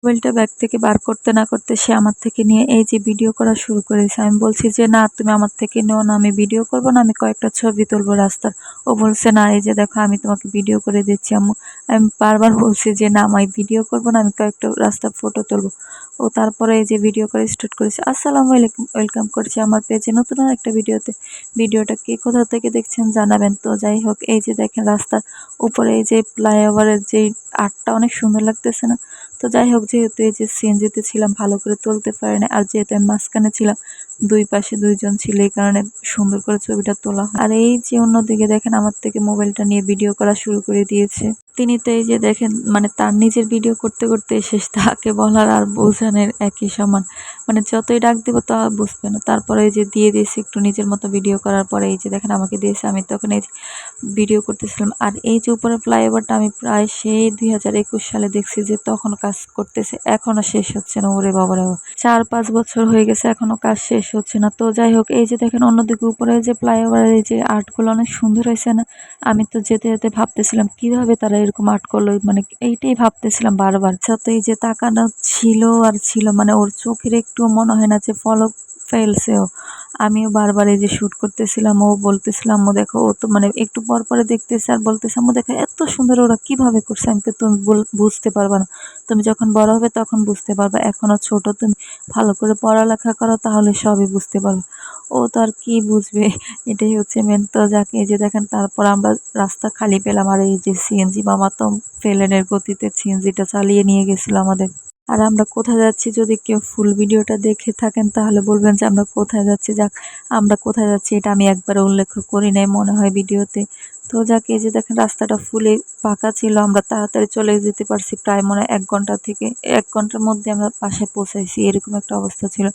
মোবাইলটা ব্যাগ থেকে বার করতে না করতে সে আমার থেকে নিয়ে এই যে ভিডিও করা শুরু করেছে। আমি বলছি যে, "না তুমি আমার থেকে নিও না, আমি ভিডিও করব না, আমি কয়েকটা ছবি তুলবো রাস্তার।" ও বলছে, "না এই যে দেখো আমি তোমাকে ভিডিও করে দিচ্ছি আম্মু।" আমি বারবার বলছি যে, "না আমি ভিডিও করব না, আমি কয়েকটা রাস্তার ফটো তুলবো।" ও তারপরে এই যে ভিডিও করা স্টার্ট করেছে। আসসালামু আলাইকুম, ওয়েলকাম করছি আমার পেজে নতুন আরেকটা ভিডিওতে। ভিডিওটা কে কোথা থেকে দেখছেন জানাবেন। তো যাই হোক এই যে দেখেন রাস্তার উপরে এই যে ফ্লাইওভারের যেই আর্টটা অনেক সুন্দর লাগতেছে না? তো যাই হোক যেহেতু এই যে সিএনজিতে ছিলাম ভালো করে তুলতে পারি নাই। আর যেহেতু আমি মাঝখানে ছিলাম, ২ পাশে ২ জন ছিল এই কারণে সুন্দর করে ছবিটা তোলা হয়। আর এই যে অন্যদিকে দেখেন আমার থেকে মোবাইলটা নিয়ে ভিডিও করা শুরু করে দিয়েছে। তিনি তো এই যে দেখেন মানে তার নিজের ভিডিও করতে, করতে শেষ তাকে বলার আর বোঝানোর একই সমান। মানে যতই ডাক দিব তা বুঝবে না। তারপরে এই যে দিয়ে দিয়েছে একটু নিজের মতো ভিডিও করার পরে এই যে দেখেন আমাকে দিয়েছে। আমি তখন এই যে ভিডিও করতেছিলাম। আর এই যে উপরের ফ্লাইওভারটা আমি প্রায় সেই ২০২১ সালে দেখছি যে তখন কাজ করতেছে। এখনো শেষ হচ্ছে না। ওরে বাবারে বাবা! ৪-৫ বছর হয়ে গেছে এখনো কাজ শেষ হচ্ছে না। তো যাই হোক এই যে দেখেন অন্যদিকে উপরে যে ফ্লাইওভারের এই যে আর্টগুলো অনেক সুন্দর হইছে না? আমি তো যেতে, যেতে ভাবতেছিলাম কিভাবে তারা এরকম আর্ট করলো? মানে এইটাই ভাবতেছিলাম বারবার। যত এই যে তাকানো ছিল আর ছিল মানে ওর চোখের একটুও মনে হয় না যে পলক ফেলছে ও। আমিও বারবার এই যে শুট করতেছিলাম, ও বলতেছিল, "আম্মু দেখো" ও তো মানে একটু পর পরে দেখতেছে আর বলতেছে, "আম্মু দেখো এত সুন্দর ওরা কিভাবে করছে?" আমি কই, "তুমি বুঝতে পারবা না। তুমি যখন বড় হবে তখন বুঝতে পারবা। এখনো ছোট তুমি ভালো করে পড়ালেখা করো তাহলে সবই বুঝতে পারবে।" ও তো আর কি বুঝবে এটাই হচ্ছে মেন। তো যাক এই যে দেখেন তারপর আমরা রাস্তা খালি পেলাম আর এই যে সিএনজি মামা তো ফেলেনের গতিতে সিএনজিটা চালিয়ে নিয়ে গেছিল আমাদের। আর আমরা কোথায় যাচ্ছি যদি কেউ ফুল ভিডিওটা দেখে থাকেন তাহলে বলবেন যে আমরা কোথায় যাচ্ছি। যাক আমরা কোথায় যাচ্ছি এটা আমি একবারও উল্লেখ করি নাই মনে হয় ভিডিওতে। তো যাক এই যে দেখেন রাস্তাটা ফুলে ফাঁকা ছিল। আমরা তাড়াতাড়ি চলে যেতে পারছি প্রায় মনে হয় ১ ঘন্টা থেকে ১ ঘন্টার মধ্যে আমরা বাসায় পৌঁছাইছি এরকম একটা অবস্থা ছিল।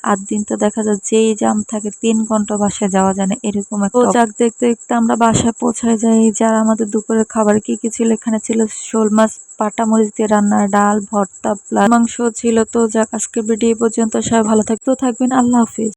৮ দিন তো দেখা যায় যেই জ্যাম থাকে ৩ ঘন্টা বাসায় যাওয়া যায় না এরকম একটা তো যাক দেখতে, দেখতে আমরা বাসায় পৌঁছায় যাই। যার আমাদের দুপুরের খাবার কি ছিল এখানে ছিল শোল মাছ বাটা মরিচ দিয়ে রান্না, ডাল, ভর্তা, প্লাস মাংস ছিল। তো যাক আজকের ভিডিও এই পর্যন্ত। সবাই ভালো থাকবেন। আল্লাহ হাফেজ।